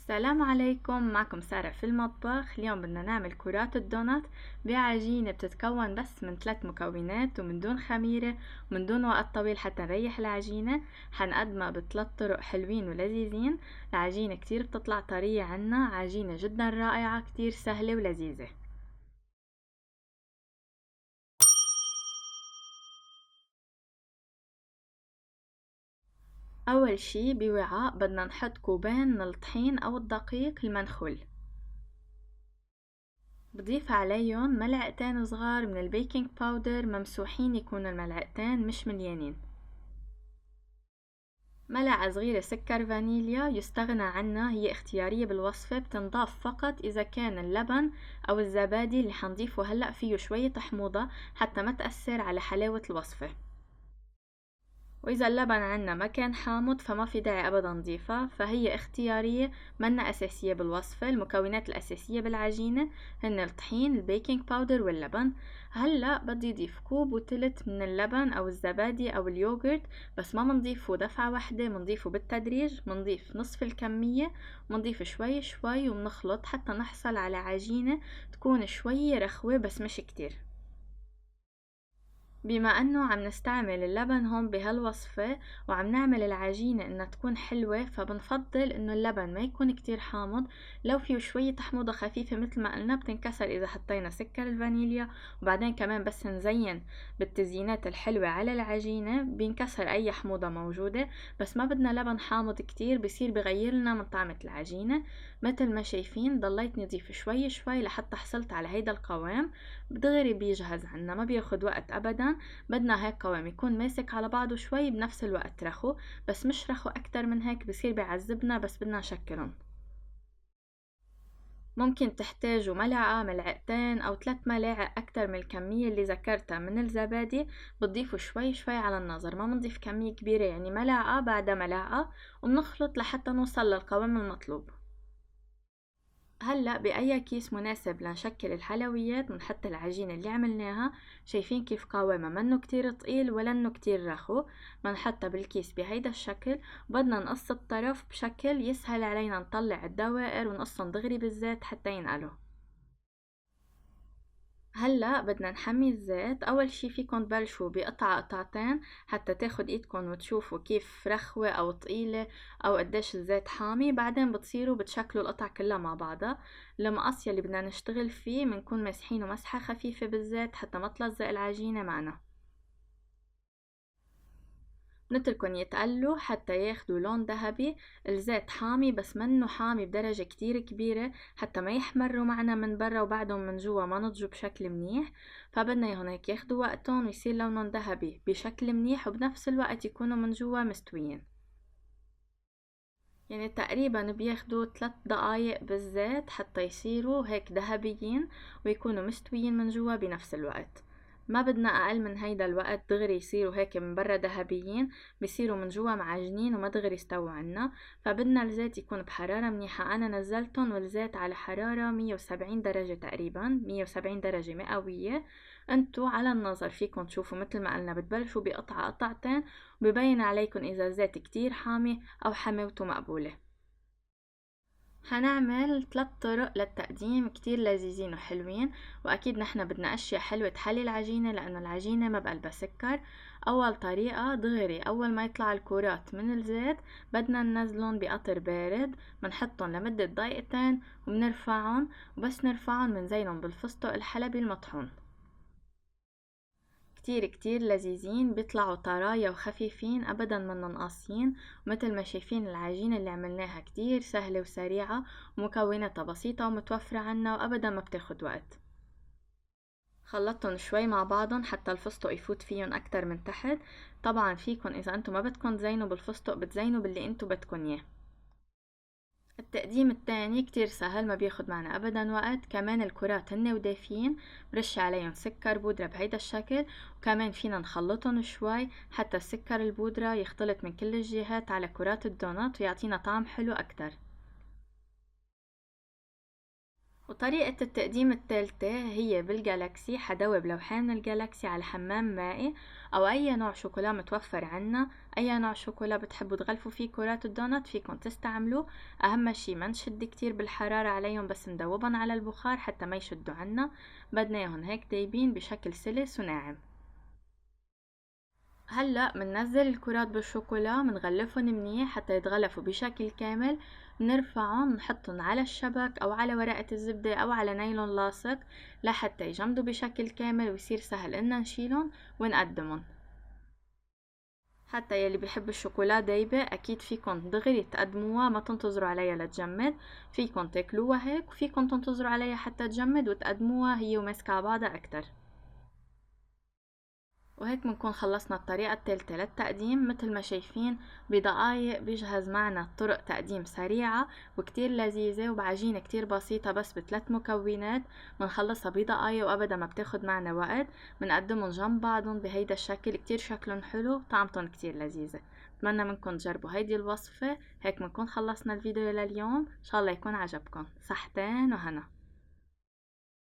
السلام عليكم، معكم سارة في المطبخ. اليوم بدنا نعمل كرات الدونات بعجينة بتتكون بس من 3 مكونات ومن دون خميرة ومن دون وقت طويل حتى نريح العجينة. حنقدمها ب3 طرق حلوين ولذيذين. العجينة كتير بتطلع طرية عنا، عجينة جدا رائعة، كتير سهلة ولذيذة. أول شي بوعاء بدنا نحط كوبين من الطحين أو الدقيق المنخول، بضيف عليهم ملعقتين صغار من البيكنج باودر ممسوحين، يكونوا الملعقتين مش مليانين. ملعقة صغيرة سكر فانيليا يستغنى عنها، هي اختيارية بالوصفة، بتنضاف فقط إذا كان اللبن أو الزبادي اللي حنضيفه هلأ فيه شوية حموضة حتى ما تأثر على حلاوة الوصفة. وإذا اللبن عنا ما كان حامض فما في داعي أبدا نضيفها، فهي اختيارية منا أساسية بالوصفة. المكونات الأساسية بالعجينة هن الطحين، البيكنج باودر واللبن. هلأ بدي أضيف كوب وتلت من اللبن أو الزبادي أو اليوغورت، بس ما منضيفه دفعة واحدة، منضيفه بالتدريج، منضيف نصف الكمية ومنضيف شوي شوي ومنخلط حتى نحصل على عجينة تكون شوي رخوة بس مش كتير. بما انه عم نستعمل اللبن هون بهالوصفة وعم نعمل العجينة انها تكون حلوة، فبنفضل انه اللبن ما يكون كتير حامض. لو فيه شوية حموضة خفيفة مثل ما قلنا بتنكسر اذا حطينا سكر الفانيليا، وبعدين كمان بس نزين بالتزيينات الحلوة على العجينة بينكسر اي حموضة موجودة. بس ما بدنا لبن حامض كتير، بصير بغير لنا من طعمة العجينة. مثل ما شايفين ضليت نضيف شوي شوي لحتى حصلت على هيدا القوام. دغري بيجهز عنا، ما بياخد وقت ابدا. بدنا هيك قوام يكون ماسك على بعضه شوي بنفس الوقت رخو، بس مش رخو اكتر من هيك بصير بيعذبنا، بس بدنا نشكلهم. ممكن تحتاجوا ملعقة، ملعقتين أو 3 ملاعق أكتر من الكمية اللي ذكرتها من الزبادي. بتضيفوا شوي شوي على النظر، ما بنضيف كمية كبيرة، يعني ملعقة بعد ملعقة، وبنخلط لحتى نوصل للقوام المطلوب. هلأ بأي كيس مناسب لنشكل الحلويات بنحط العجينة اللي عملناها. شايفين كيف قوامها منه كتير تقيل ولا انه كتير رخو. بنحطها بالكيس بهيدا الشكل، وبدنا نقص الطرف بشكل يسهل علينا نطلع الدوائر ونقصهم دغري بالزيت حتى ينقلوا. هلا بدنا نحمي الزيت. اول شي فيكن تبلشوا بقطعة قطعتين حتى تاخد ايدكن وتشوفوا كيف رخوة او طقيلة او قديش الزيت حامي. بعدين بتصيروا بتشكلوا القطع كلها مع بعضها. المقص يلي بدنا نشتغل فيه بنكون مسحينه مسحة خفيفة بالزيت حتى ما تلزق العجينة معنا. نتركن يتقلوا حتى ياخدوا لون ذهبي. الزيت حامي بس منه حامي بدرجة كتير كبيرة حتى ما يحمروا معنا من برا وبعدهم من جوا ما نضجوا بشكل منيح. فبدنا اياهم هيك ياخدوا وقتهم ويصير لونهم ذهبي بشكل منيح، وبنفس الوقت يكونوا من جوا مستويين. يعني تقريبا بياخدوا 3 دقايق بالزيت حتى يصيروا هيك ذهبيين ويكونوا مستويين من جوا بنفس الوقت. ما بدنا اقل من هيدا الوقت، دغري يصيروا هيك من برا ذهبيين، بيصيروا من جوا معجنين وما دغري استووا عنا. فبدنا الزيت يكون بحرارة منيحة. انا نزلتهم والزيت على حرارة 170 درجة، تقريبا 170 درجة مئوية. انتو على النظر فيكن تشوفوا مثل ما قلنا بتبلشوا بقطعة قطعتين، وببين عليكن اذا الزيت كتير حامي او حماوته مقبولة. حنعمل 3 طرق للتقديم كتير لذيذين وحلوين، واكيد نحنا بدنا اشياء حلوة تحلي العجينة لانه العجينة ما بقلبها سكر. اول طريقة دغري اول ما يطلع الكرات من الزيت بدنا ننزلهم بقطر بارد، بنحطهم لمدة دقيقتين وبنرفعهم. وبس نرفعهم بنزينهم بالفستق الحلبي المطحون. كتير كتير لذيذين، بيطلعوا طرايا وخفيفين ابدا منن قاسيين. ومثل ما شايفين العجينة اللي عملناها كتير سهلة وسريعة، ومكوناتها بسيطة ومتوفرة عنا وابدا ما بتاخد وقت. خلطتهم شوي مع بعضهم حتى الفستق يفوت فيهم اكتر من تحت. طبعا فيكن اذا انتم ما بدكن تزينوا بالفستق بتزينوا باللي انتم بدكن اياه. التقديم التاني كتير سهل، ما بياخد معنا ابدا وقت. كمان الكرات هن ودافيين برش عليهم سكر بودرة بهيدا الشكل، وكمان فينا نخلطهم شوي حتى السكر البودرة يختلط من كل الجهات على كرات الدونات ويعطينا طعم حلو اكتر. وطريقة التقديم الثالثة هي بالجالاكسي، حدوب لوحين من الجالاكسي على حمام مائي أو أي نوع شوكولا متوفر عنا. أي نوع شوكولا بتحبوا تغلفوا فيه كرات الدونات فيكن تستعملوه. أهم شي ما نشد كتير بالحرارة عليهم، بس ندوبن على البخار حتى ما يشدوا عنا. بدنا ياهن هيك دايبين بشكل سلس وناعم. هلأ مننزل الكرات بالشوكولا، منغلفن منيح حتى يتغلفوا بشكل كامل. بنرفعن نحطن على الشبك أو على ورقة الزبدة أو على نايلون لاصق لحتى يجمدوا بشكل كامل ويصير سهل إننا نشيلن ونقدمن. حتى يلي بيحب الشوكولا دايبة أكيد فيكن دغري تقدموها، ما تنتظروا عليها لتجمد. فيكن تاكلوها هيك، وفيكن تنتظروا عليها حتى تجمد وتقدموها هي وماسكة على بعضها أكتر. وهيك بنكون خلصنا الطريقة الثالثة للتقديم. مثل ما شايفين بدقايق بيجهز معنا طرق تقديم سريعة وكتير لذيذة وبعجينة كتير بسيطة، بس ب3 مكونات بنخلصها بدقايق وأبدا ما بتاخد معنا وقت. بنقدمهم جنب بعضهم بهيدا الشكل، كتير شكلهم حلو، طعمتهم كتير لذيذة. بتمنى منكم تجربوا هيدي الوصفة. هيك بنكون خلصنا الفيديو لليوم، إن شاء الله يكون عجبكم. صحتين وهنا.